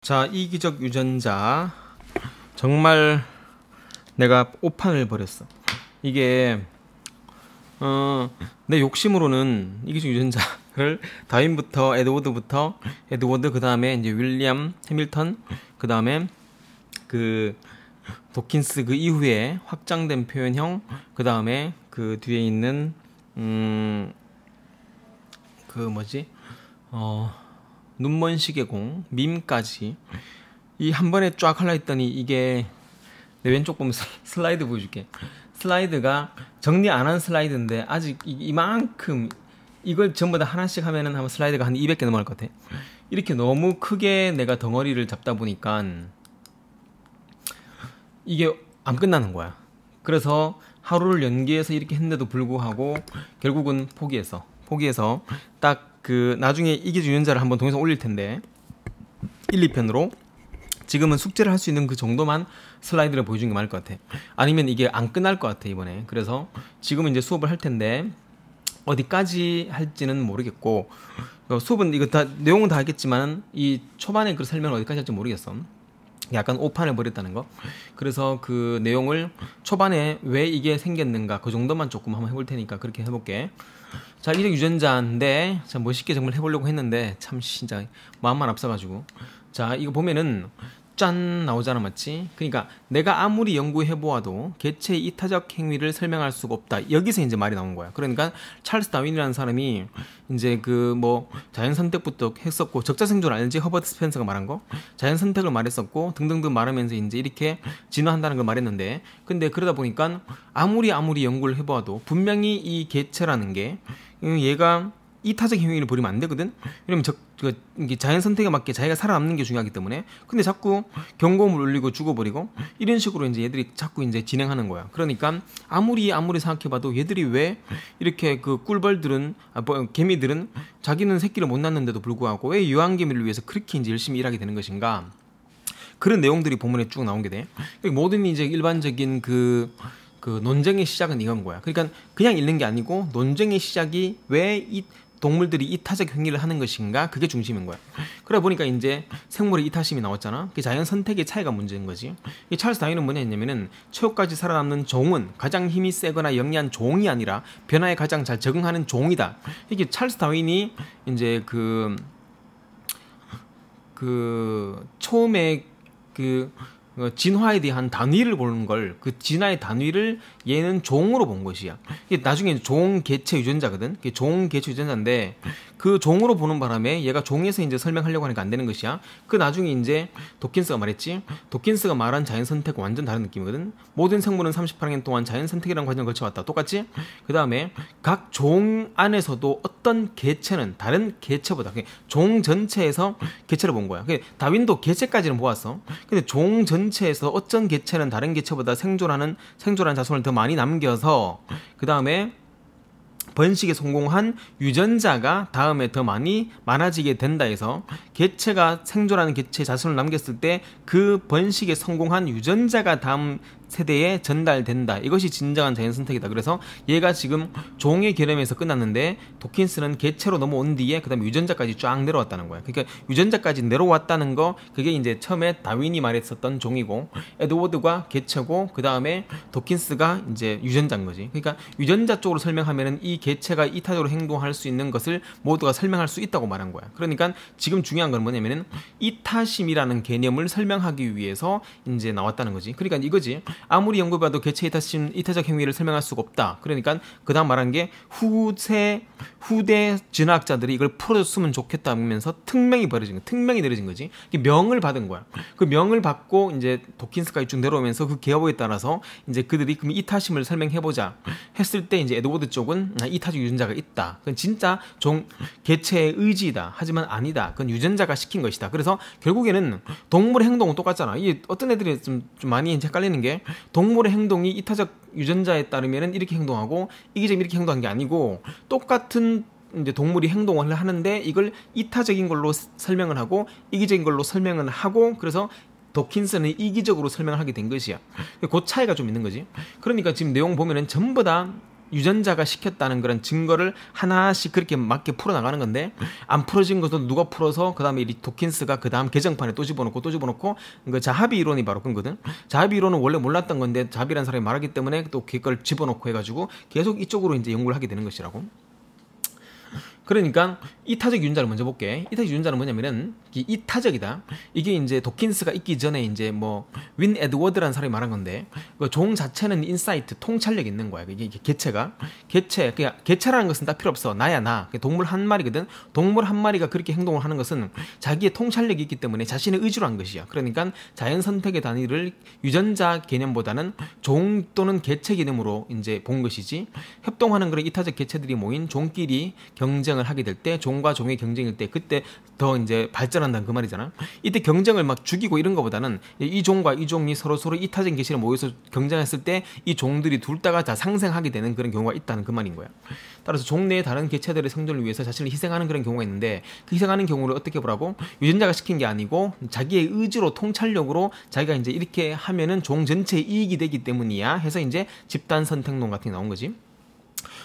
자, 이기적 유전자. 정말 내가 오판을 벌였어. 이게 내 욕심으로는 이기적 유전자를 다윈부터 에드워드, 그 다음에 이제 윌리엄 해밀턴, 그 다음에 그 도킨스, 그 이후에 확장된 표현형, 그 다음에 그 뒤에 있는 그 뭐지 눈먼 시계공, 밈까지 이 한 번에 쫙 하려 했더니 이게 내 왼쪽 보면 슬라이드 보여줄게. 슬라이드가 정리 안 한 슬라이드인데 아직 이만큼, 이걸 전부 다 하나씩 하면은 아마 슬라이드가 한 200개 넘어갈 것 같아. 이렇게 너무 크게 내가 덩어리를 잡다 보니까 이게 안 끝나는 거야. 그래서 하루를 연기해서 이렇게 했는데도 불구하고 결국은 포기해서 딱 그 나중에 이기적 유전자를 한번 동영상 올릴 텐데 1, 2편으로 지금은 숙제를 할 수 있는 그 정도만 슬라이드를 보여주는 게 맞을 것 같아. 아니면 이게 안 끝날 것 같아 이번에. 그래서 지금은 이제 수업을 할 텐데 어디까지 할지는 모르겠고, 수업은 이거 다 내용은 다 알겠지만 이 초반에 그 설명을 어디까지 할지 모르겠어. 약간 오판을 벌였다는 거. 그래서 그 내용을 초반에 왜 이게 생겼는가 그 정도만 조금 한번 해볼 테니까 그렇게 해볼게. 자, 이기적 유전자인데 참 멋있게 정말 해보려고 했는데 참 진짜 마음만 앞서가지고. 자, 이거 보면은 짠 나오잖아, 맞지? 그러니까 내가 아무리 연구해보아도 개체의 이타적 행위를 설명할 수가 없다. 여기서 이제 말이 나온 거야. 그러니까 찰스 다윈이라는 사람이 이제 그 뭐 자연 선택부터 했었고, 적자생존 알지? 허버트 스펜서가 말한 거, 자연 선택을 말했었고 등등등 말하면서 이제 이렇게 진화한다는 걸 말했는데, 근데 그러다 보니까 아무리 연구를 해보아도 분명히 이 개체라는 게 얘가 이타적 행위를 벌이면 안 되거든. 왜냐면 이게 자연 선택에 맞게 자기가 살아남는 게 중요하기 때문에. 근데 자꾸 경고음을 울리고 죽어버리고 이런 식으로 이제 얘들이 자꾸 이제 진행하는 거야. 그러니까 아무리 생각해봐도 얘들이 왜 이렇게 그 꿀벌들은 개미들은 자기는 새끼를 못 낳는데도 불구하고 왜 유황개미를 위해서 그렇게 이제 열심히 일하게 되는 것인가. 그런 내용들이 본문에 쭉 나오게 돼. 모든 이제 일반적인 그 논쟁의 시작은 이건 거야. 그러니까 그냥 읽는 게 아니고 논쟁의 시작이 왜 이 동물들이 이타적 행위를 하는 것인가, 그게 중심인 거야. 그러다 보니까 이제 생물의 이타심이 나왔잖아. 그게 자연 선택의 차이가 문제인 거지. 이 찰스 다윈은 뭐냐 했냐면은 최후까지 살아남는 종은 가장 힘이 세거나 영리한 종이 아니라 변화에 가장 잘 적응하는 종이다. 이게 찰스 다윈이 이제 처음에 진화에 대한 단위를 보는 걸, 그 진화의 단위를 얘는 종으로 본 것이야. 이게 나중에 종 개체 유전자거든. 이게 종 개체 유전자인데 그 종으로 보는 바람에 얘가 종에서 이제 설명하려고 하니까 안 되는 것이야. 그 나중에 이제 도킨스가 말했지. 도킨스가 말한 자연 선택과 완전 다른 느낌이거든. 모든 생물은 38학년 동안 자연 선택이라는 과정을 거쳐왔다. 똑같지? 그 다음에 각 종 안에서도 어떤 개체는 다른 개체보다, 종 전체에서 개체를 본 거야. 다윈도 개체까지는 보았어. 근데 종 전체에서 어떤 개체는 다른 개체보다 생존하는 자손을 더 많이 남겨서 그 다음에 번식에 성공한 유전자가 다음에 더 많아지게 된다 해서 개체가 생존하는 개체의 자손을 남겼을 때 그 번식에 성공한 유전자가 다음 세대에 전달된다. 이것이 진정한 자연 선택이다. 그래서 얘가 지금 종의 개념에서 끝났는데 도킨스는 개체로 넘어온 뒤에 그 다음에 유전자까지 쫙 내려왔다는 거야. 그러니까 유전자까지 내려왔다는 거, 그게 이제 처음에 다윈이 말했었던 종이고, 에드워드가 개체고, 그 다음에 도킨스가 이제 유전자인 거지. 그러니까 유전자 쪽으로 설명하면은 이 개체가 이타적으로 행동할 수 있는 것을 모두가 설명할 수 있다고 말한 거야. 그러니까 지금 중요한 건 뭐냐면은 이타심이라는 개념을 설명하기 위해서 이제 나왔다는 거지. 그러니까 이거지. 아무리 연구해봐도 개체 이타적 행위를 설명할 수가 없다. 그러니까 그 다음 말한 게 후대 진화학자들이 이걸 풀어줬으면 좋겠다 하면서 특명이 내려진 거지. 명을 받은 거야. 그 명을 받고 이제 도킨스까지 쭉 내려오면서 그 계보에 따라서 이제 그들이 그럼 이타심을 설명해보자 했을 때 이제 에드워드 쪽은 이타적 유전자가 있다. 그건 진짜 개체의 의지이다. 하지만 아니다. 그건 유전자가 시킨 것이다. 그래서 결국에는 동물의 행동은 똑같잖아. 이게 어떤 애들이 좀 많이 헷갈리는 게, 동물의 행동이 이타적 유전자에 따르면 이렇게 행동하고 이기적으로 이렇게 행동한 게 아니고, 똑같은 이제 동물이 행동을 하는데 이걸 이타적인 걸로 설명을 하고 이기적인 걸로 설명을 하고, 그래서 도킨스는 이기적으로 설명을 하게 된 것이야. 그 차이가 좀 있는 거지. 그러니까 지금 내용 보면은 전부 다 유전자가 시켰다는 그런 증거를 하나씩 그렇게 맞게 풀어나가는 건데, 안 풀어진 것도 누가 풀어서 그 다음에 이 도킨스가 그 다음 개정판에 또 집어넣고 또 집어넣고, 그 자하비 이론이 바로 그거든. 자하비 이론은 원래 몰랐던 건데 자하비라는 사람이 말하기 때문에 또 그걸 집어넣고 해가지고 계속 이쪽으로 이제 연구를 하게 되는 것이라고. 그러니까 이타적 유전자를 먼저 볼게. 이타적 유전자는 뭐냐면은 이타적이다. 이게 이제 도킨스가 있기 전에 이제 뭐 윈 에드워드라는 사람이 말한 건데, 그 종 자체는 인사이트, 통찰력이 있는 거야. 이게 개체가 그냥 개체라는 것은 딱 필요 없어. 나야 나. 동물 한 마리거든. 동물 한 마리가 그렇게 행동을 하는 것은 자기의 통찰력이 있기 때문에 자신의 의지로 한 것이야. 그러니까 자연 선택의 단위를 유전자 개념보다는 종 또는 개체 개념으로 이제 본 것이지, 협동하는 그런 이타적 개체들이 모인 종끼리 경쟁을 하게 될 때, 종과 종의 경쟁일 때 그때 더 이제 발전한다는 그 말이잖아. 이때 경쟁을 막 죽이고 이런 것보다는 이 종과 이 종이 서로 이타적 개체를 모여서 경쟁했을 때 이 종들이 둘 다가 다 상생하게 되는 그런 경우가 있다는 그 말인 거야. 따라서 종 내의 다른 개체들의 생존을 위해서 자신을 희생하는 그런 경우가 있는데, 그 희생하는 경우를 어떻게 보라고? 유전자가 시킨 게 아니고 자기의 의지로, 통찰력으로 자기가 이제 이렇게 하면은 종 전체의 이익이 되기 때문이야 해서 이제 집단 선택론 같은 게 나온 거지.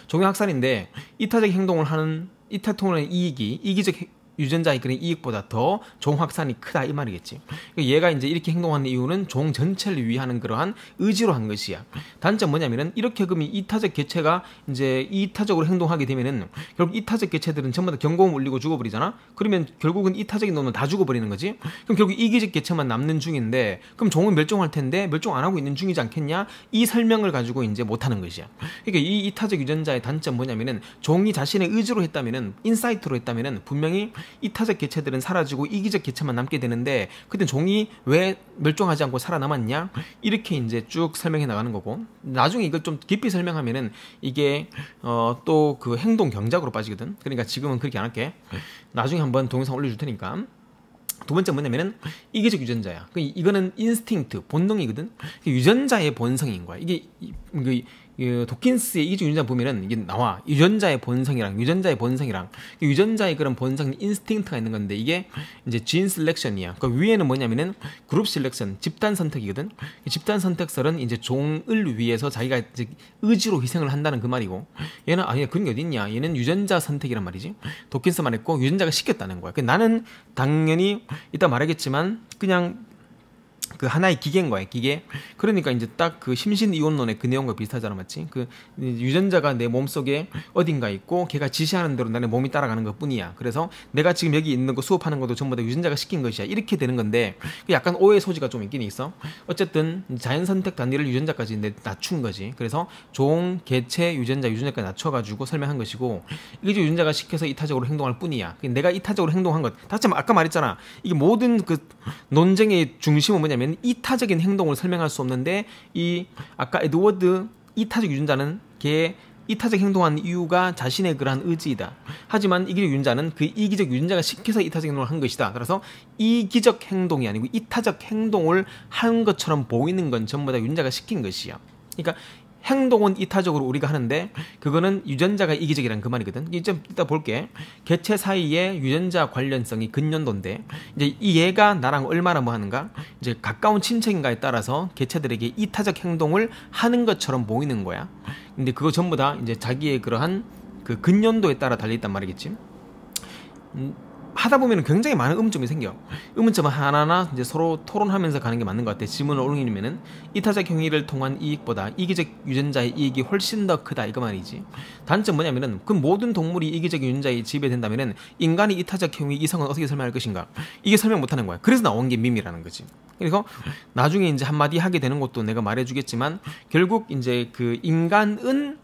종의 학살인데 이타적 행동을 하는 이타통의 이익이 이기적 유전자의 그런 이익보다 더 종 확산이 크다 이 말이겠지. 얘가 이제 이렇게 행동하는 이유는 종 전체를 위하는 그러한 의지로 한 것이야. 단점 뭐냐면은 이렇게 그러면 이타적 개체가 이제 이타적으로 행동하게 되면은 결국 이타적 개체들은 전부 다 경고음 울리고 죽어버리잖아. 그러면 결국은 이타적인 놈은 다 죽어버리는 거지. 그럼 결국 이기적 개체만 남는 중인데, 그럼 종은 멸종할 텐데 멸종 안 하고 있는 중이지 않겠냐? 이 설명을 가지고 이제 못하는 것이야. 그러니까 이 이타적 유전자의 단점 뭐냐면은 종이 자신의 의지로 했다면은, 인사이트로 했다면은 분명히 이타적 개체들은 사라지고 이기적 개체만 남게 되는데, 그때 종이 왜 멸종하지 않고 살아남았냐? 이렇게 이제 쭉 설명해 나가는 거고, 나중에 이걸 좀 깊이 설명하면은 이게 또 그 행동 경작으로 빠지거든. 그러니까 지금은 그렇게 안 할게. 나중에 한번 동영상 올려줄 테니까. 두 번째 뭐냐면은 이기적 유전자야. 이거는 인스팅트, 본능이거든. 유전자의 본성인 거야. 이게 도킨스의 이기적 유전자 보면은 이게 나와. 유전자의 본성이랑 유전자의 그런 본성, 인스팅트가 있는 건데, 이게 이제 진 셀렉션이야. 그 위에는 뭐냐면은 그룹 셀렉션, 집단 선택이거든. 집단 선택설은 이제 종을 위해서 자기가 이제 의지로 희생을 한다는 그 말이고, 얘는 아니야, 그런 게 어딨냐, 얘는 유전자 선택이란 말이지. 도킨스만 했고 유전자가 시켰다는 거야. 나는 당연히 이따 말하겠지만 그냥 그 하나의 기계인 거야, 기계. 그러니까 이제 딱 그 심신 이원론의 그 내용과 비슷하잖아, 맞지? 그 유전자가 내 몸속에 어딘가 있고 걔가 지시하는 대로 나의 몸이 따라가는 것뿐이야. 그래서 내가 지금 여기 있는 거 수업하는 것도 전부 다 유전자가 시킨 것이야. 이렇게 되는 건데 약간 오해 소지가 좀 있긴 있어. 어쨌든 자연 선택 단위를 유전자까지 낮춘 거지. 그래서 종, 개체, 유전자까지 낮춰가지고 설명한 것이고, 이게 유전자가 시켜서 이타적으로 행동할 뿐이야. 내가 이타적으로 행동한 것, 다시 한번 아까 말했잖아. 이게 모든 그 논쟁의 중심은 뭐냐면 이타적인 행동을 설명할 수 없는데, 이 아까 에드워드 이타적 유전자는 걔 이타적 행동한 이유가 자신의 그러한 의지이다. 하지만 이기적 유전자는 그 이기적 유전자가 시켜서 이타적 행동을 한 것이다. 따라서 이기적 행동이 아니고 이타적 행동을 한 것처럼 보이는 건 전부 다 유전자가 시킨 것이야. 그러니까 행동은 이타적으로 우리가 하는데 그거는 유전자가 이기적이라는 그 말이거든. 이제 이따 볼게. 개체 사이의 유전자 관련성이 근연도인데, 이제 이 얘가 나랑 얼마나 뭐 하는가? 이제 가까운 친척인가에 따라서 개체들에게 이타적 행동을 하는 것처럼 보이는 거야. 근데 그거 전부 다 이제 자기의 그러한 그 근연도에 따라 달려있단 말이겠지. 하다 보면 굉장히 많은 의문점이 생겨. 의문점을 하나하나 이제 서로 토론하면서 가는 게 맞는 것 같아. 질문을 올리면은 이타적 행위를 통한 이익보다 이기적 유전자의 이익이 훨씬 더 크다 이거 말이지. 단점 뭐냐면은 그 모든 동물이 이기적 유전자에 지배된다면은 인간이 이타적 행위 이성은 어떻게 설명할 것인가? 이게 설명 못하는 거야. 그래서 나온 게 밈이라는 거지. 그래서 나중에 이제 한마디 하게 되는 것도 내가 말해주겠지만, 결국 이제 그 인간은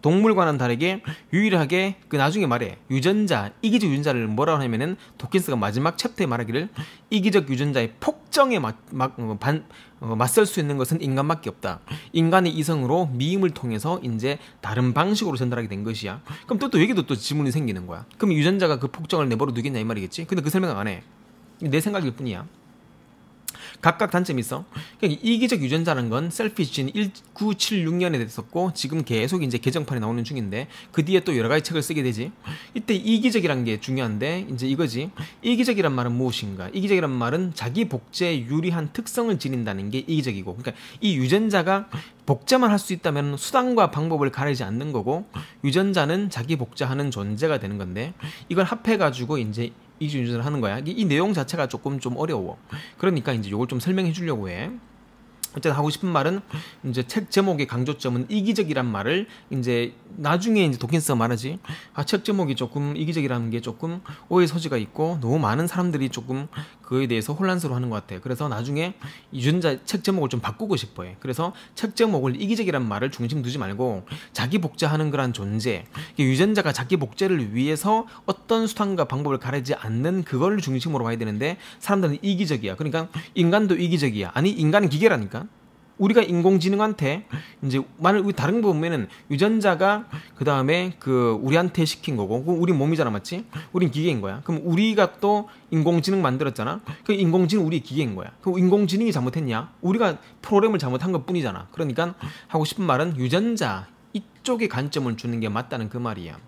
동물과는 다르게 유일하게 그 나중에 말해 유전자, 이기적 유전자를 뭐라고 하냐면은 도킨스가 마지막 챕터에 말하기를 이기적 유전자의 폭정에 맞설 수 있는 것은 인간밖에 없다. 인간의 이성으로 미임을 통해서 이제 다른 방식으로 전달하게 된 것이야. 그럼 또 여기도 또 지문이 생기는 거야. 그럼 유전자가 그 폭정을 내버려 두겠냐 이 말이겠지. 근데 그 설명 안 해. 내 생각일 뿐이야. 각각 단점이 있어. 그러니까 이기적 유전자라는 건 셀피쉬는 1976년에 됐었고 지금 계속 이제 개정판이 나오는 중인데 그 뒤에 또 여러 가지 책을 쓰게 되지. 이때 이기적이라는 게 중요한데 이제 이거지. 이기적이란 말은 무엇인가? 이기적이란 말은 자기 복제에 유리한 특성을 지닌다는 게 이기적이고, 그러니까 이 유전자가 복제만 할 수 있다면 수단과 방법을 가리지 않는 거고, 유전자는 자기 복제하는 존재가 되는 건데 이걸 합해가지고 이제 이기적 유전자를 하는 거야. 이 내용 자체가 조금 좀 어려워. 그러니까 이제 이걸 좀 설명해 주려고 해. 어쨌든 하고 싶은 말은 이제 책 제목의 강조점은 이기적이란 말을 이제 나중에 이제 도킨스가 말하지. 책 제목이 조금 이기적이라는 게 조금 오해 소지가 있고 너무 많은 사람들이 조금 그에 대해서 혼란스러워하는 것 같아요. 그래서 나중에 유전자 책 제목을 좀 바꾸고 싶어해. 그래서 책 제목을 이기적이란 말을 중심 두지 말고 자기 복제하는 그런 존재, 유전자가 자기 복제를 위해서 어떤 수단과 방법을 가리지 않는 그걸 중심으로 봐야 되는데 사람들은 이기적이야. 그러니까 인간도 이기적이야. 아니 인간은 기계라니까. 우리가 인공지능한테 이제 만약 우리 다른 거 보면은 유전자가 그 다음에 그 우리한테 시킨 거고, 그럼 우리 몸이잖아, 맞지? 우린 기계인 거야. 그럼 우리가 또 인공지능 만들었잖아. 그 인공지능 우리 기계인 거야. 그럼 인공지능이 잘못했냐? 우리가 프로그램을 잘못한 것 뿐이잖아. 그러니까 하고 싶은 말은 유전자 이쪽에 관점을 주는 게 맞다는 그 말이야.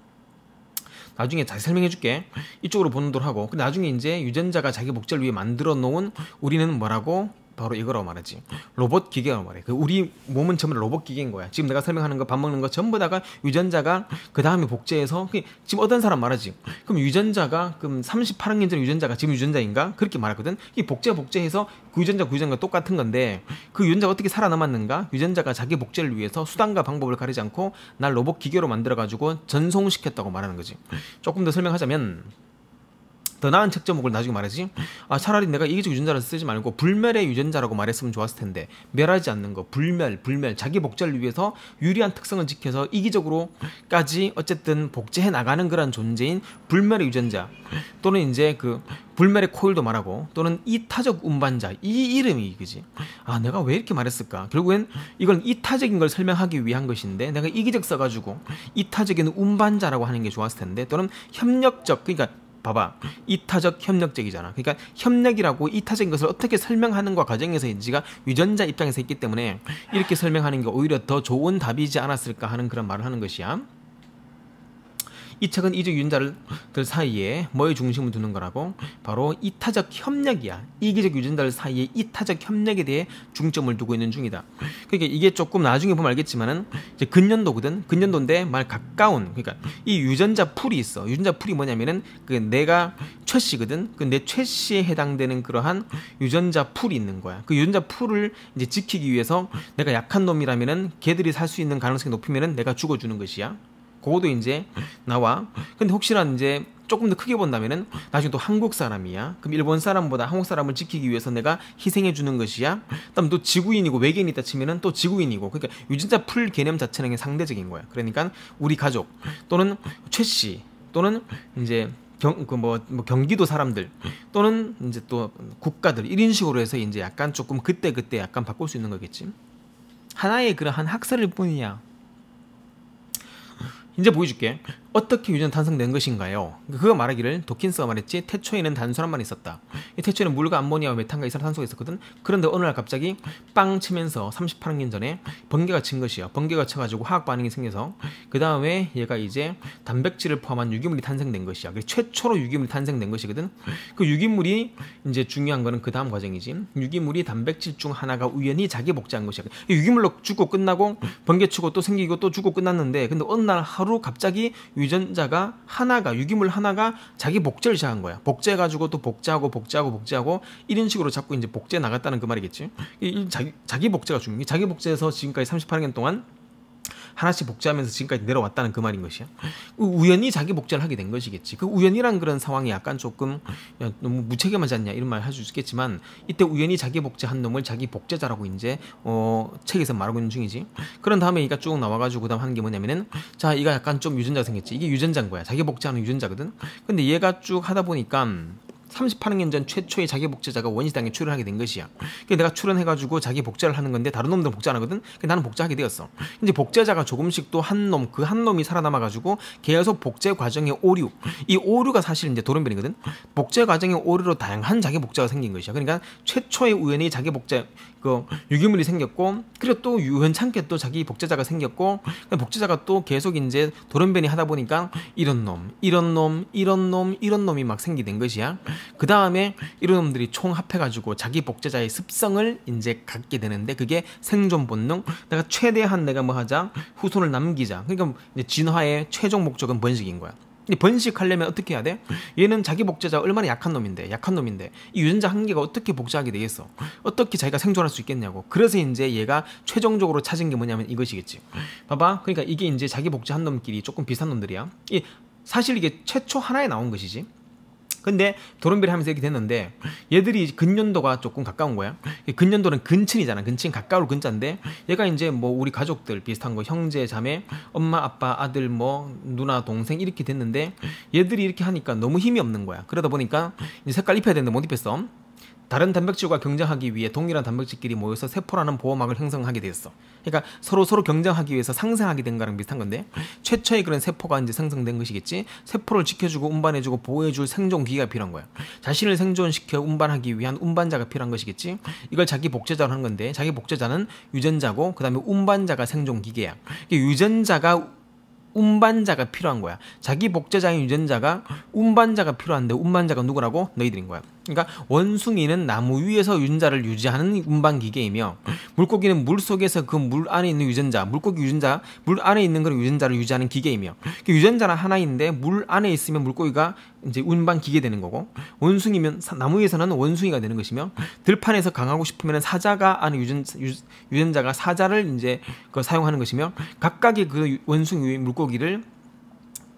나중에 자세히 설명해 줄게. 이쪽으로 보는 도록 하고, 나중에 이제 유전자가 자기 복제를 위해 만들어 놓은 우리는 뭐라고? 바로 이거라고 말하지. 로봇 기계라고 말해. 우리 몸은 전부 로봇 기계인 거야. 지금 내가 설명하는 거, 밥 먹는 거 전부 다가 유전자가 그 다음에 복제해서, 지금 어떤 사람 말하지. 그럼 유전자가 그럼 38학년 전 유전자가 지금 유전자인가? 그렇게 말하거든. 이 복제해서 그 유전자 똑같은 건데 그 유전자가 어떻게 살아남았는가? 유전자가 자기 복제를 위해서 수단과 방법을 가리지 않고 날 로봇 기계로 만들어 가지고 전송시켰다고 말하는 거지. 조금 더 설명하자면, 더 나은 책 제목을 나중에 말하지. 차라리 내가 이기적 유전자를 쓰지 말고 불멸의 유전자라고 말했으면 좋았을 텐데, 멸하지 않는 거, 불멸, 자기 복제를 위해서 유리한 특성을 지켜서 이기적으로까지 어쨌든 복제해 나가는 그런 존재인 불멸의 유전자, 또는 이제 그 불멸의 코일도 말하고, 또는 이타적 운반자, 이 이름이 이거지. 내가 왜 이렇게 말했을까? 결국엔 이건 이타적인 걸 설명하기 위한 것인데 내가 이기적 써가지고 이타적인 운반자라고 하는 게 좋았을 텐데, 또는 협력적, 그러니까 봐봐, 이타적 협력적이잖아. 그러니까 협력이라고 이타적인 것을 어떻게 설명하는가 과정에서인지가 유전자 입장에서 있기 때문에 이렇게 설명하는 게 오히려 더 좋은 답이지 않았을까 하는 그런 말을 하는 것이야. 이 책은 이기적 유전자들 사이에 뭐에 중심을 두는 거라고? 바로 이타적 협력이야. 이기적 유전자들 사이에 이타적 협력에 대해 중점을 두고 있는 중이다. 그러니까 이게 조금 나중에 보면 알겠지만은 이제 근년도거든. 근년도인데 말 가까운, 그러니까 이 유전자 풀이 있어. 유전자 풀이 뭐냐면은 그 내가 최씨거든. 그 내 최씨에 해당되는 그러한 유전자 풀이 있는 거야. 그 유전자 풀을 이제 지키기 위해서 내가 약한 놈이라면은 걔들이 살 수 있는 가능성이 높으면은 내가 죽어주는 것이야. 그거도 이제 나와. 근데 혹시나 이제 조금 더 크게 본다면은 나중에 또 한국 사람이야. 그럼 일본 사람보다 한국 사람을 지키기 위해서 내가 희생해 주는 것이야. 그다음 또 지구인이고 외계인이 있다 치면은 또 지구인이고. 그러니까 유전자 풀 개념 자체는 상대적인 거야. 그러니까 우리 가족 또는 최씨 또는 이제 경기도 사람들 또는 이제 또 국가들, 이런 식으로 해서 이제 약간 조금 그때 약간 바꿀 수 있는 거겠지. 하나의 그러한 학설일 뿐이야. 이제 보여줄게. 어떻게 유전자 탄생된 것인가요? 그거 말하기를 도킨스가 말했지. 태초에는 단순한만 있었다. 이 태초에는 물과 암모니아와 메탄과 이산화탄소가 있었거든. 그런데 어느 날 갑자기 빵 치면서 38학년 전에 번개가 친 것이야. 번개가 쳐가지고 화학 반응이 생겨서 그 다음에 얘가 이제 단백질을 포함한 유기물이 탄생된 것이야. 최초로 유기물이 탄생된 것이거든. 그 유기물이 이제 중요한 거는 그 다음 과정이지. 유기물이 단백질 중 하나가 우연히 자기 복제한 것이야. 유기물로 죽고 끝나고 번개 치고 또 생기고 또 죽고 끝났는데, 근데 어느 날 하루 갑자기 유전자가 하나가, 유기물 하나가 자기 복제를 시작한 거야. 복제해가지고 또 복제하고 이런 식으로 자꾸 이제 복제해 나갔다는 그 말이겠지. 자기 복제가 중요해. 자기 복제해서 지금까지 38년 동안 하나씩 복제하면서 지금까지 내려왔다는 그 말인 것이야. 우연히 자기 복제를 하게 된 것이겠지. 그 우연이란 그런 상황이 약간 조금 너무 무책임하지 않냐 이런 말 할 수 있겠지만, 이때 우연히 자기 복제한 놈을 자기 복제자라고 이제 책에서 말하고 있는 중이지. 그런 다음에 얘가 쭉 나와가지고 그다음 하는 게 뭐냐면은, 자, 이가 약간 좀 유전자가 생겼지. 이게 유전자인 거야. 자기 복제하는 유전자거든. 근데 얘가 쭉 하다 보니까 38년 전 최초의 자기 복제자가 원시당에 출현하게 된 것이야. 그러니까 내가 출현해가지고 자기 복제를 하는 건데 다른 놈들은 복제 안 하거든. 그러니까 나는 복제하게 되었어. 이제 복제자가 조금씩 또 한 놈, 그 한 놈이 살아남아가지고 계속 복제 과정의 오류. 이 오류가 사실 이제 돌연변이거든. 복제 과정의 오류로 다양한 자기 복제가 생긴 것이야. 그러니까 최초의 우연히 자기 복제 그 유기물이 생겼고, 그리고 또 우연찮게 또 자기 복제자가 생겼고, 복제자가 또 계속 이제 돌연변이 하다 보니까 이런 놈, 이런 놈, 이런 놈, 이런 놈이 막 생기된 것이야. 그 다음에 이런 놈들이 총합해가지고 자기 복제자의 습성을 이제 갖게 되는데, 그게 생존 본능. 내가 최대한 내가 뭐 하자, 후손을 남기자. 그러니까 이제 진화의 최종 목적은 번식인 거야. 번식하려면 어떻게 해야 돼? 얘는 자기 복제자가 얼마나 약한 놈인데 이 유전자 한 개가 어떻게 복제하게 되겠어? 어떻게 자기가 생존할 수 있겠냐고. 그래서 이제 얘가 최종적으로 찾은 게 뭐냐면 이것이겠지. 봐봐, 그러니까 이게 이제 자기 복제한 놈끼리 조금 비슷한 놈들이야. 사실 이게 최초 하나에 나온 것이지. 근데 돌연변이 하면서 이렇게 됐는데, 얘들이 근년도가 조금 가까운 거야. 근년도는 근친이잖아. 근친, 가까울 근자인데, 얘가 이제 뭐 우리 가족들 비슷한 거, 형제, 자매, 엄마, 아빠, 아들, 뭐 누나, 동생 이렇게 됐는데, 얘들이 이렇게 하니까 너무 힘이 없는 거야. 그러다 보니까 이제 색깔 입혀야 되는데 못 입혔어. 다른 단백질과 경쟁하기 위해 동일한 단백질끼리 모여서 세포라는 보호막을 형성하게 되었어. 그러니까 서로 경쟁하기 위해서 상생하게 된 거랑 비슷한 건데, 최초의 그런 세포가 이제 생성된 것이겠지. 세포를 지켜주고 운반해주고 보호해줄 생존기가 필요한 거야. 자신을 생존시켜 운반하기 위한 운반자가 필요한 것이겠지. 이걸 자기 복제자로 하는 건데, 자기 복제자는 유전자고, 그 다음에 운반자가 생존기계야. 유전자가 운반자가 필요한 거야. 자기 복제자인 유전자가 운반자가 필요한데, 운반자가 누구라고? 너희들인 거야. 그러니까 원숭이는 나무 위에서 유전자를 유지하는 운반 기계이며, 물고기는 물 속에서 그 물 안에 있는 유전자, 물고기 유전자, 물 안에 있는 그런 유전자를 유지하는 기계이며, 유전자는 하나인데 물 안에 있으면 물고기가 이제 운반 기계 되는 거고, 원숭이면 나무 위에서는 원숭이가 되는 것이며, 들판에서 강하고 싶으면 사자가 안에 유전자가 사자를 이제 사용하는 것이며, 각각의 그 원숭이 물고기를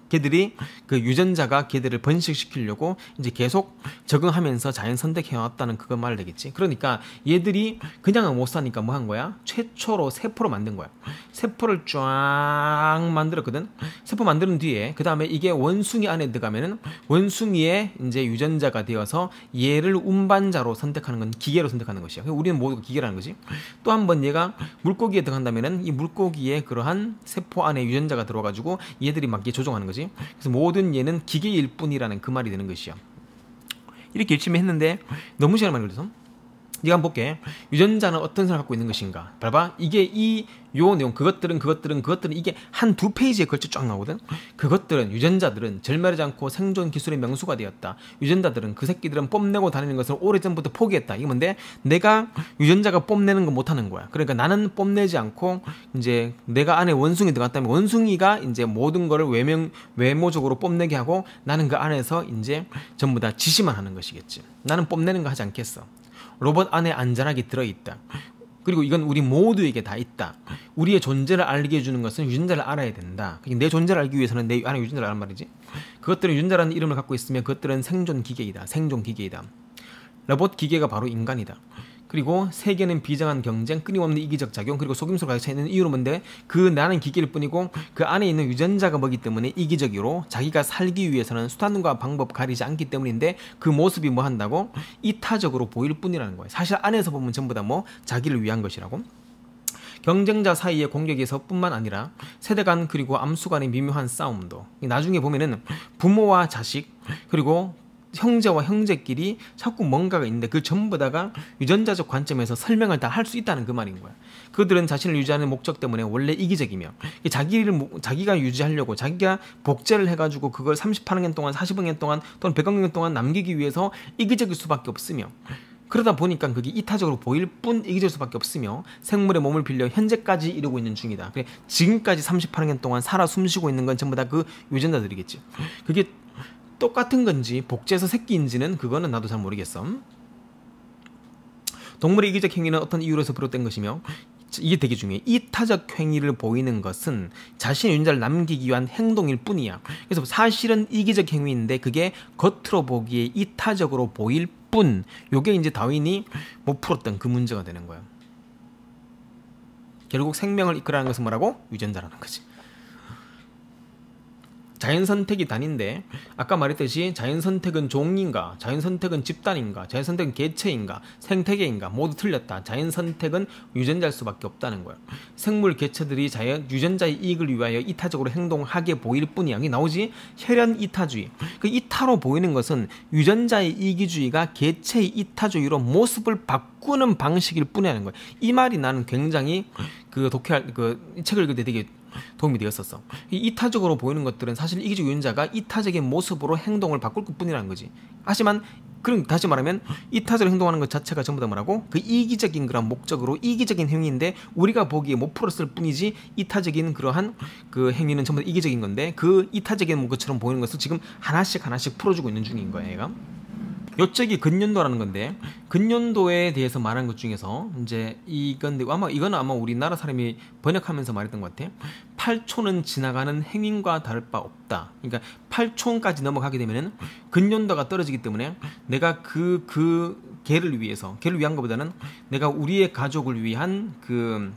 걔들이 그 유전자가 걔들을 번식시키려고 이제 계속 적응하면서 자연 선택해왔다는 그거 말을 되겠지. 그러니까 얘들이 그냥은 못 사니까 뭐 한 거야? 최초로 세포로 만든 거야. 세포를 쫙 만들었거든. 세포 만드는 뒤에 그 다음에 이게 원숭이 안에 들어가면은 원숭이의 이제 유전자가 되어서 얘를 운반자로 선택하는 건 기계로 선택하는 것이야. 우리는 모두 기계라는 거지. 또 한 번 얘가 물고기에 들어간다면은 이 물고기의 그러한 세포 안에 유전자가 들어가지고 얘들이 막 조종하는 거지. 그래서 모든 얘는 기계일 뿐이라는 그 말이 되는 것이야. 이렇게 열심히 했는데 너무 시간 많이 걸려서 네가 한번 볼게. 유전자는 어떤 생각을 갖고 있는 것인가. 봐봐. 이게 요 내용, 그것들은 이게 한 두 페이지에 걸쳐 쫙 나오거든. 그것들은, 유전자들은 절멸하지 않고 생존 기술의 명수가 되었다. 유전자들은, 그 새끼들은 뽐내고 다니는 것을 오래전부터 포기했다. 이게 뭔데? 내가 유전자가 뽐내는 거 못하는 거야. 그러니까 나는 뽐내지 않고 이제 내가 안에 원숭이 들어갔다면 원숭이가 이제 모든 거를 외모적으로 뽐내게 하고, 나는 그 안에서 이제 전부 다 지시만 하는 것이겠지. 나는 뽐내는 거 하지 않겠어. 로봇 안에 안전하게 들어있다. 그리고 이건 우리 모두에게 다 있다. 우리의 존재를 알게 해주는 것은 유전자를 알아야 된다. 내 존재를 알기 위해서는 내 안에 유전자를 알란 말이지. 그것들은 유전자라는 이름을 갖고 있으면 그것들은 생존 기계이다. 생존 기계이다. 로봇 기계가 바로 인간이다. 그리고 세계는 비정한 경쟁, 끊임없는 이기적 작용, 그리고 속임수가 가득 차 있는 이유는 뭔데? 그 나는 기계일 뿐이고 그 안에 있는 유전자가 뭐기 때문에 이기적으로 자기가 살기 위해서는 수단과 방법 가리지 않기 때문인데, 그 모습이 뭐 한다고? 이타적으로 보일 뿐이라는 거예요. 사실 안에서 보면 전부 다 뭐 자기를 위한 것이라고. 경쟁자 사이의 공격에서 뿐만 아니라 세대 간 그리고 암수 간의 미묘한 싸움도, 나중에 보면은 부모와 자식, 그리고 형제와 형제끼리 자꾸 뭔가가 있는데 그 전부 다가 유전자적 관점에서 설명을 다 할 수 있다는 그 말인 거야. 그들은 자신을 유지하는 목적 때문에 원래 이기적이며, 자기가 유지하려고 자기가 복제를 해가지고 그걸 38년 동안 40년 동안 또는 100년 동안 남기기 위해서 이기적일 수밖에 없으며, 그러다 보니까 그게 이타적으로 보일 뿐 이기적일 수밖에 없으며, 생물의 몸을 빌려 현재까지 이루고 있는 중이다. 지금까지 38년 동안 살아 숨쉬고 있는 건 전부 다 그 유전자들이겠지. 그게 똑같은 건지 복제해서 새끼인지는 그거는 나도 잘 모르겠어. 동물의 이기적 행위는 어떤 이유로서 비롯된 것이며, 이게 되게 중요해. 이타적 행위를 보이는 것은 자신의 유전자를 남기기 위한 행동일 뿐이야. 그래서 사실은 이기적 행위인데 그게 겉으로 보기에 이타적으로 보일 뿐. 요게 이제 다윈이 못 풀었던 그 문제가 되는 거야. 결국 생명을 이끌어가는 것은 뭐라고? 유전자라는 거지. 자연선택이 단인데 아까 말했듯이 자연선택은 종인가, 자연선택은 집단인가, 자연선택은 개체인가, 생태계인가 모두 틀렸다. 자연선택은 유전자일 수밖에 없다는 거야. 생물 개체들이 유전자의 이익을 위하여 이타적으로 행동하게 보일 뿐이야. 여기 나오지? 혈연 이타주의. 그 이타로 보이는 것은 유전자의 이기주의가 개체의 이타주의로 모습을 바꾸는 방식일 뿐이라는 거야. 이 말이 나는 굉장히 이 책을 읽을 때 되게 도움이 되었었어. 이 이타적으로 보이는 것들은 사실 이기적 유전자가 이타적인 모습으로 행동을 바꿀 뿐이라는 거지. 하지만 그럼 다시 말하면 이타적으로 행동하는 것 자체가 전부 다 뭐라고? 그 이기적인 그런 목적으로 이기적인 행위인데 우리가 보기에 못 풀었을 뿐이지 이타적인 그러한 그 행위는 전부 다 이기적인 건데 그 이타적인 것처럼 보이는 것을 지금 하나씩 풀어주고 있는 중인 거야, 얘가. 요쪽이 근년도라는 건데 근년도에 대해서 말한 것 중에서 이제 이건데 이거는 아마 우리나라 사람이 번역하면서 말했던 것 같아. 8촌은 지나가는 행인과 다를 바 없다. 그러니까 8촌까지 넘어가게 되면은 근년도가 떨어지기 때문에 내가 걔를 위한 것보다는 내가 우리의 가족을 위한 그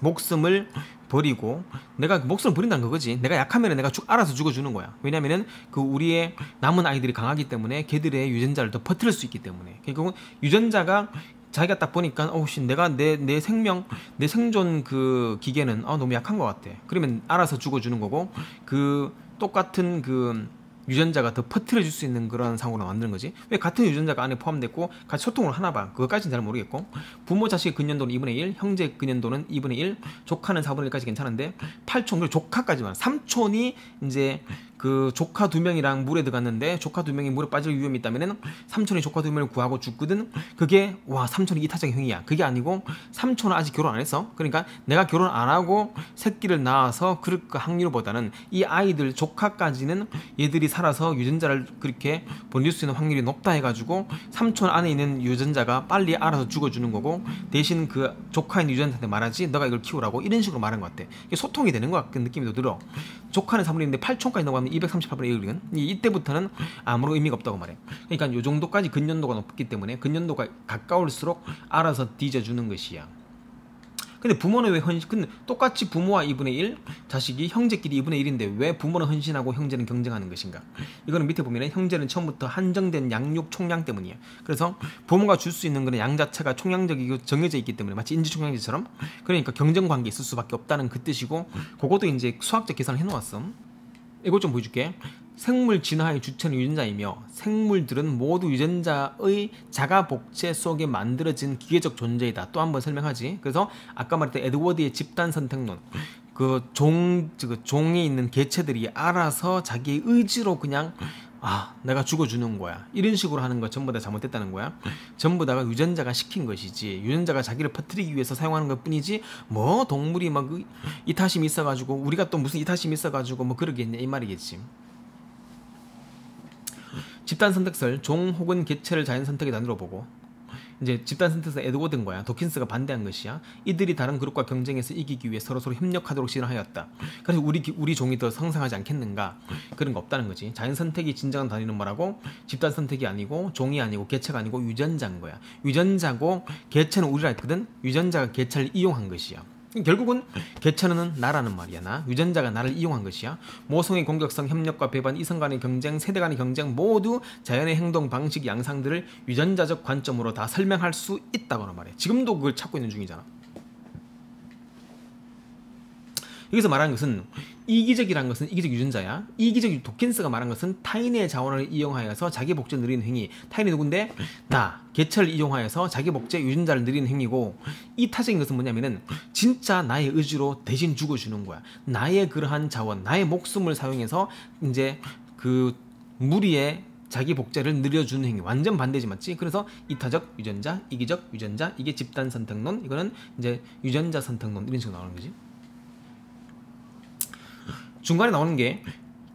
목숨을 버리고 내가 목숨을 버린다는 거지. 내가 약하면 내가 알아서 죽어주는 거야. 왜냐면은 그 우리의 남은 아이들이 강하기 때문에 걔들의 유전자를 더 퍼뜨릴 수 있기 때문에. 그러니까 유전자가 자기가 딱 보니까 내가 내 생존 그 기계는 너무 약한 것 같아. 그러면 알아서 죽어주는 거고 그 똑같은 그 유전자가 더 퍼뜨려줄 수 있는 그런 상황으로 만드는 거지. 왜 같은 유전자가 안에 포함됐고 같이 소통을 하나 봐. 그것까지는 잘 모르겠고 부모 자식의 근년도는 2분의 1, 형제 근년도는 2분의 1, 조카는 4분의 1까지 괜찮은데 8촌 그리고 조카까지만 3촌이 이제 그 조카 2명이랑 물에 들어갔는데 조카 2명이 물에 빠질 위험이 있다면은 삼촌이 조카 2명을 구하고 죽거든. 그게 삼촌이 이타적인 행위야. 그게 아니고 삼촌은 아직 결혼 안 했어. 그러니까 내가 결혼 안 하고 새끼를 낳아서 그럴 확률보다는 이 아이들 조카까지는 얘들이 살아서 유전자를 그렇게 번질 수 있는 확률이 높다 해가지고 삼촌 안에 있는 유전자가 빨리 알아서 죽어주는 거고 대신 그 조카인 유전자한테 말하지 너가 이걸 키우라고 이런 식으로 말한 것 같아. 이게 소통이 되는 것 같은 느낌이 들어. 조카는 3분의 1인데 8촌까지 넘어가면 238분의 1이거든. 이때부터는 아무런 의미가 없다고 말해. 그러니까 이 정도까지 근년도가 높기 때문에 근년도가 가까울수록 알아서 뒤져주는 것이야. 근데 부모는 왜 근데 똑같이 부모와 2분의 1, 자식이 형제끼리 2분의 1인데 왜 부모는 헌신하고 형제는 경쟁하는 것인가? 이거는 밑에 보면 형제는 처음부터 한정된 양육 총량 때문이에요. 그래서 부모가 줄 수 있는 거는 양 자체가 총량적이고 정해져 있기 때문에 마치 인지총량제처럼 그러니까 경쟁 관계에 있을 수밖에 없다는 그 뜻이고 그것도 이제 수학적 계산을 해놓았어. 이것 좀 보여줄게. 생물 진화의 주체는 유전자이며 생물들은 모두 유전자의 자가 복제 속에 만들어진 기계적 존재이다. 또 한번 설명하지. 그래서 아까 말했던 에드워드의 집단 선택론, 종에 있는 개체들이 알아서 자기의 의지로 그냥 내가 죽어주는 거야. 이런 식으로 하는 거 전부 다 잘못됐다는 거야. 전부 다가 유전자가 시킨 것이지 유전자가 자기를 퍼뜨리기 위해서 사용하는 것 뿐이지 동물이 막 이타심이 있어가지고 우리가 또 무슨 이타심이 있어가지고 그러겠냐 이 말이겠지. 집단 선택설, 종 혹은 개체를 자연 선택의 단위로 보고 이제 집단 선택에서 에드워드인 거야. 도킨스가 반대한 것이야. 이들이 다른 그룹과 경쟁해서 이기기 위해 서로 협력하도록 지원하였다. 그래서 우리 종이 더 성장하지 않겠는가? 그런 거 없다는 거지. 자연 선택이 진정한 단위는 뭐라고? 집단 선택이 아니고 종이 아니고 개체가 아니고 유전자인 거야. 유전자고 개체는 우리라 했거든. 유전자가 개체를 이용한 것이야. 결국은 개체는 나라는 말이야. 유전자가 나를 이용한 것이야. 모성의 공격성, 협력과 배반, 이성 간의 경쟁, 세대 간의 경쟁 모두 자연의 행동 방식 양상들을 유전자적 관점으로 다 설명할 수 있다고 말해. 지금도 그걸 찾고 있는 중이잖아. 여기서 말하는 것은 이기적이라는 것은 이기적 유전자야. 이기적 도킨스가 말한 것은 타인의 자원을 이용하여서 자기 복제를 늘리는 행위. 타인이 누군데? 개체를 이용하여서 자기 복제 유전자를 늘리는 행위고 이타적인 것은 뭐냐면은 진짜 나의 의지로 대신 죽어주는 거야. 나의 그러한 자원, 나의 목숨을 사용해서 이제 그 무리의 자기 복제를 늘려주는 행위. 완전 반대지 맞지? 그래서 이타적 유전자, 이기적 유전자, 이게 집단 선택론, 이거는 이제 유전자 선택론 이런 식으로 나오는 거지. 중간에 나오는 게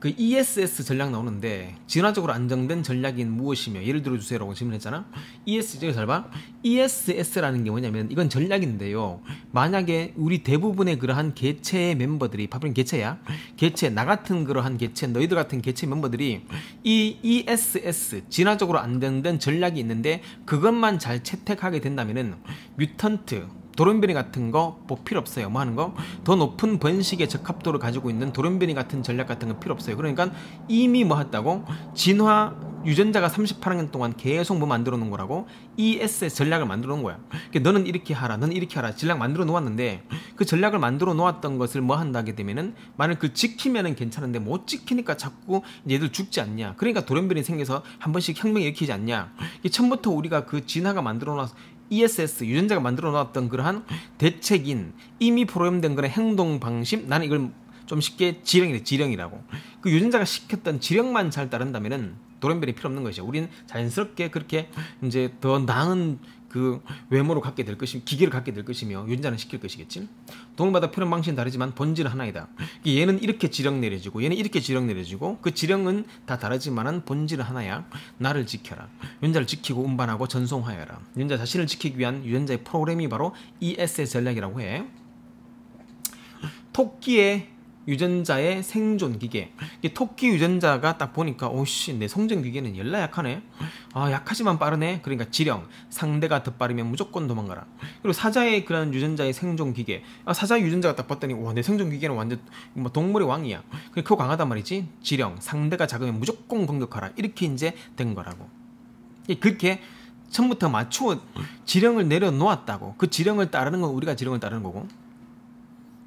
그 ESS 전략 나오는데 진화적으로 안정된 전략인 무엇이며 예를 들어주세요라고 질문했잖아. ESS 잘 봐. ESS라는 게 뭐냐면 이건 전략인데요. 만약에 우리 대부분의 그러한 개체의 멤버들이 바쁜 개체야. 개체 나 같은 그러한 개체 너희들 같은 개체 멤버들이 이 ESS 진화적으로 안정된 전략이 있는데 그것만 잘 채택하게 된다면은 뮤턴트 돌연변이 같은 거 뭐 필요 없어요. 뭐 하는 거? 더 높은 번식의 적합도를 가지고 있는 돌연변이 같은 전략 같은 건 필요 없어요. 그러니까 이미 뭐 했다고? 진화 유전자가 38학년 동안 계속 뭐 만들어 놓은 거라고? ES의 전략을 만들어 놓은 거야. 그러니까 너는 이렇게 하라, 너는 이렇게 하라 전략 만들어 놓았는데 그 전략을 만들어 놓았던 것을 뭐 한다게 되면은 만약 그 지키면은 괜찮은데 못 지키니까 자꾸 얘들 죽지 않냐. 그러니까 돌연변이 생겨서 한 번씩 혁명이 일으키지 않냐. 처음부터 우리가 그 진화가 만들어 놨 ESS 유전자가 만들어 놨던 그러한 대책인 이미 프로그램된 그런 행동 방식, 나는 이걸 좀 쉽게 지령이라고. 그 유전자가 시켰던 지령만 잘 따른다면은 돌연변이 필요 없는 것이야. 우리는 자연스럽게 그렇게 이제 더 나은 그 외모를 갖게 될 것이며 기계를 갖게 될 것이며 유전자는 시킬 것이겠지. 동물마다 표현 방식은 다르지만 본질은 하나이다. 얘는 이렇게 지령 내려지고 얘는 이렇게 지령 내려지고 그 지령은 다 다르지만은 본질은 하나야. 나를 지켜라. 유전자를 지키고 운반하고 전송하여라. 유전자 자신을 지키기 위한 유전자의 프로그램이 바로 ES의 전략이라고 해. 토끼의 유전자의 생존 기계. 토끼 유전자가 딱 보니까 오씨 내 성장 기계는 열나 약하네. 아 약하지만 빠르네. 그러니까 지령. 상대가 더 빠르면 무조건 도망가라. 그리고 사자의 그런 유전자의 생존 기계. 사자 유전자가 딱 봤더니 와 내 생존 기계는 완전 뭐 동물의 왕이야. 그거 강하단 말이지. 지령. 상대가 작으면 무조건 공격하라. 이렇게 이제 된 거라고. 그렇게 처음부터 맞추어 지령을 내려놓았다고. 그 지령을 따르는 건 우리가 지령을 따르는 거고.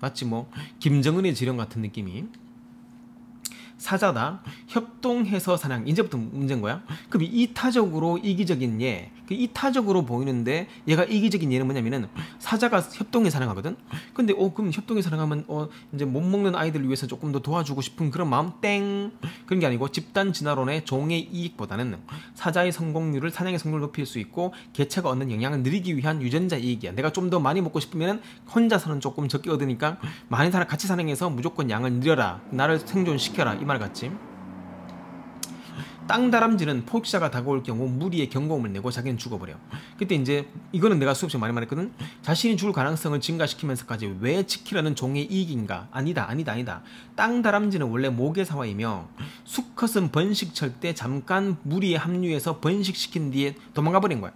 마치 뭐 김정은의 지령 같은 느낌이. 사자다. 협동해서 사냥. 이제부터 문제인 거야. 그럼 이타적으로 이기적인 얘, 그 이타적으로 보이는데 얘가 이기적인 얘는 뭐냐면은 사자가 협동해 사냥하거든. 근데 그럼 협동해 사냥하면 이제 못 먹는 아이들을 위해서 조금 더 도와주고 싶은 그런 마음 땡. 그런 게 아니고 집단 진화론의 종의 이익보다는 사자의 성공률을 사냥의 성공률을 높일 수 있고 개체가 얻는 영향을 늘리기 위한 유전자 이익이야. 내가 좀 더 많이 먹고 싶으면은 혼자서는 조금 적게 얻으니까 많은 사람 같이 사냥해서 무조건 양을 늘려라. 나를 생존시켜라. 이 말 같지. 땅다람쥐는 포식자가 다가올 경우 무리의 경고음을 내고 자기는 죽어버려. 그때 이제 이거는 내가 수업 시간에 많이 말했거든. 자신이 죽을 가능성을 증가시키면서까지 왜 지키려는 종의 이익인가? 아니다. 땅다람쥐는 원래 모계사화이며 수컷은 번식철 때 잠깐 무리에 합류해서 번식시킨 뒤에 도망가 버린 거야.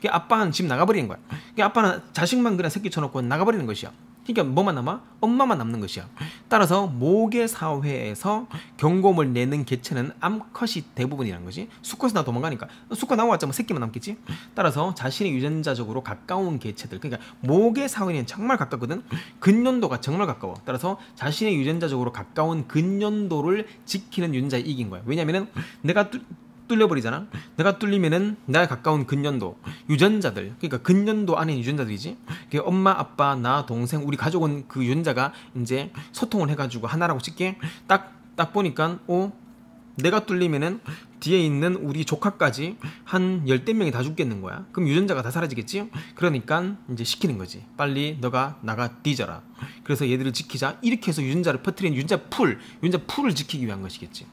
아빠는 집 나가버리는 거야. 아빠는 자식만 그냥 새끼 쳐놓고 나가버리는 것이야. 그러니까 뭐만 남아? 엄마만 남는 것이야. 따라서 모계사회에서 경고음을 내는 개체는 암컷이 대부분이라는 거지. 수컷은 다 도망가니까. 수컷 나와봤자 뭐 새끼만 남겠지. 따라서 자신의 유전자적으로 가까운 개체들, 그러니까 모계사회는 정말 가깝거든. 근년도가 정말 가까워. 따라서 자신의 유전자적으로 가까운 근년도를 지키는 유전자에 이긴 거야. 왜냐면은 내가 뚫려버리잖아. 내가 뚫리면은 나에 가까운 근년도 유전자들, 그러니까 근년도 안에 유전자들이지. 엄마, 아빠, 나, 동생, 우리 가족은 그 유전자가 이제 소통을 해가지고 하나라고 칠게. 딱 보니까 내가 뚫리면은 뒤에 있는 우리 조카까지 한 10대 명이 다 죽겠는 거야. 그럼 유전자가 다 사라지겠지. 그러니까 이제 시키는 거지. 빨리 너가 나가 뒤져라. 그래서 얘들을 지키자. 이렇게 해서 유전자를 퍼뜨리는 유전자 풀을 지키기 위한 것이겠지.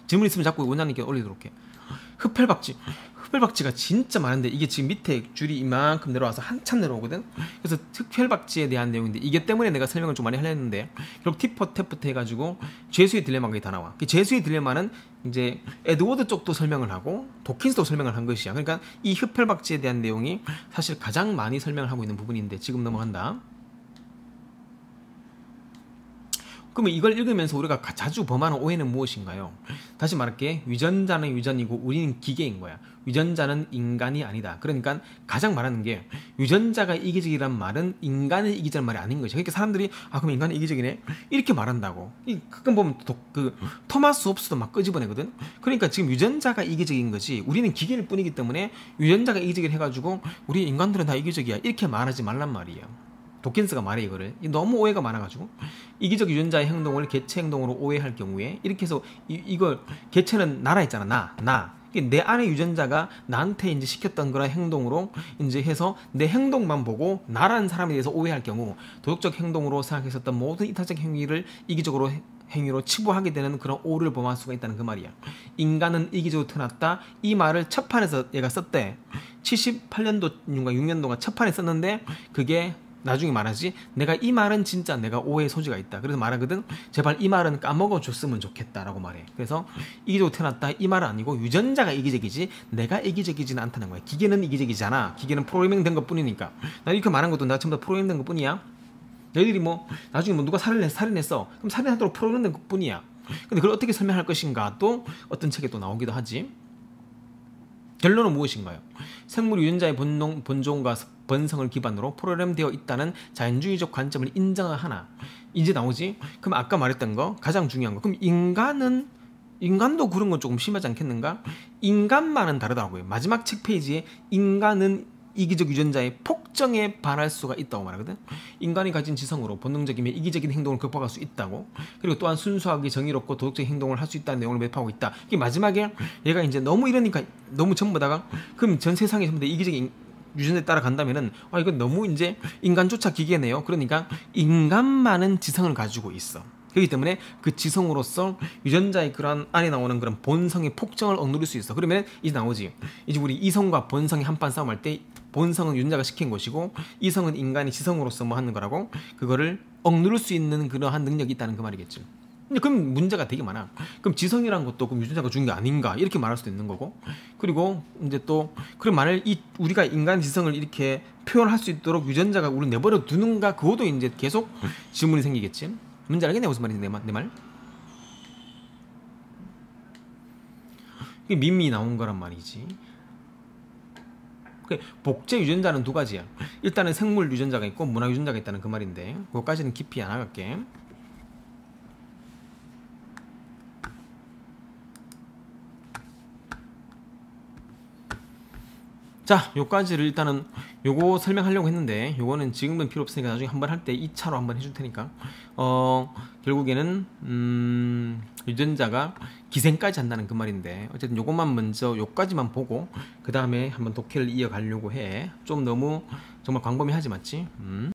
질문 있으면 자꾸 원장님께 올리도록 해. 흡혈박쥐가 진짜 많은데 이게 지금 밑에 줄이 이만큼 내려와서 한참 내려오거든. 그래서 흡혈박쥐에 대한 내용인데 이게 때문에 내가 설명을 좀 많이 하려 했는데 결국 티포테프트 해가지고 죄수의 딜레마가 다 나와. 죄수의 딜레마는 이제 에드워드 쪽도 설명을 하고 도킨스도 설명을 한 것이야. 그러니까 이 흡혈박쥐에 대한 내용이 사실 가장 많이 설명을 하고 있는 부분인데 지금 넘어간다. 그러면 이걸 읽으면서 우리가 자주 범하는 오해는 무엇인가요? 다시 말할게. 유전자는 유전이고 우리는 기계인 거야. 유전자는 인간이 아니다. 그러니까 가장 말하는 게 유전자가 이기적이란 말은 인간은 이기적인 말이 아닌 것이야. 그러니까 사람들이 그럼 인간은 이기적이네? 이렇게 말한다고. 가끔 보면 토마스 홉스도 막 끄집어내거든. 그러니까 지금 유전자가 이기적인 거지 우리는 기계일 뿐이기 때문에 유전자가 이기적이라 해가지고 우리 인간들은 다 이기적이야 이렇게 말하지 말란 말이야. 도킨스가 말해 이거를. 너무 오해가 많아가지고 이기적 유전자의 행동을 개체 행동으로 오해할 경우에 이렇게 해서 이걸 개체는 나라 있잖아. 나 내 안에 유전자가 나한테 이제 시켰던 그런 행동으로 이제 해서 내 행동만 보고 나라는 사람에 대해서 오해할 경우 도덕적 행동으로 생각했었던 모든 이타적 행위를 이기적으로 행위로 치부하게 되는 그런 오류를 범할 수가 있다는 그 말이야. 인간은 이기적으로 태어났다. 이 말을 첫판에서 얘가 썼대. 78년도인가 6년도가 첫판에 썼는데 그게 나중에 말하지 내가 이 말은 진짜 내가 오해의 소지가 있다. 그래서 말하거든 제발 이 말은 까먹어 줬으면 좋겠다라고 말해. 그래서 이기적으로 태어났다 이 말은 아니고 유전자가 이기적이지 내가 이기적이지는 않다는 거야. 기계는 이기적이잖아. 기계는 프로그래밍 된 것 뿐이니까. 나 이렇게 말한 것도 내가 전부 다 프로그래밍 된 것 뿐이야. 너희들이 뭐 나중에 뭐 누가 살인했어 그럼 살인하도록 프로그래밍 된 것 뿐이야. 근데 그걸 어떻게 설명할 것인가 또 어떤 책에 또 나오기도 하지. 결론은 무엇인가요? 생물 유전자의 본종과 번성을 기반으로 프로그램되어 있다는 자연주의적 관점을 인정하나 이제 나오지? 그럼 아까 말했던 거 가장 중요한 거 그럼 인간도 그런 건 조금 심하지 않겠는가? 인간만은 다르다고요. 마지막 책 페이지에 인간은 이기적 유전자의 폭정에 반할 수가 있다고 말하거든. 인간이 가진 지성으로 본능적이며 이기적인 행동을 극복할 수 있다고. 그리고 또한 순수하게 정의롭고 도덕적인 행동을 할 수 있다는 내용을 매표하고 있다. 이게 마지막에 얘가 이제 너무 이러니까 너무 전부다가 그럼 전 세상에 전부 다 이기적인 유전자에 따라 간다면은 이건 너무 이제 인간조차 기계네요. 그러니까 인간만은 지성을 가지고 있어. 그렇기 때문에 그 지성으로서 유전자의 그런 안에 나오는 그런 본성의 폭정을 억누를 수 있어. 그러면 이제 나오지. 이제 우리 이성과 본성이 한판 싸움할 때 본성은 유전자가 시킨 것이고 이성은 인간이 지성으로서 뭐 하는 거라고 그거를 억누를 수 있는 그러한 능력이 있다는 그 말이겠지. 근데 그럼 문제가 되게 많아. 그럼 지성이란 것도 그럼 유전자가 준 게 아닌가 이렇게 말할 수도 있는 거고. 그리고 이제 또 그럼 만일 우리가 인간 지성을 이렇게 표현할 수 있도록 유전자가 우리 내버려 두는가 그것도 이제 계속 질문이 생기겠지. 뭔지 알겠네 무슨 말인지 내 말? 이게 밈이 나온 거란 말이지. 복제 유전자는 두 가지야. 일단은 생물 유전자가 있고 문화 유전자가 있다는 그 말인데 그것까지는 깊이 안 나갈게. 자, 요까지를 일단은 요거 설명하려고 했는데 요거는 지금은 필요 없으니까 나중에 한번 할 때 2차로 한번 해줄 테니까 결국에는 유전자가 기생까지 한다는 그 말인데 어쨌든 요것만 먼저 요까지만 보고 그 다음에 한번 독해를 이어가려고 해. 좀 너무 정말 광범위하지 맞지?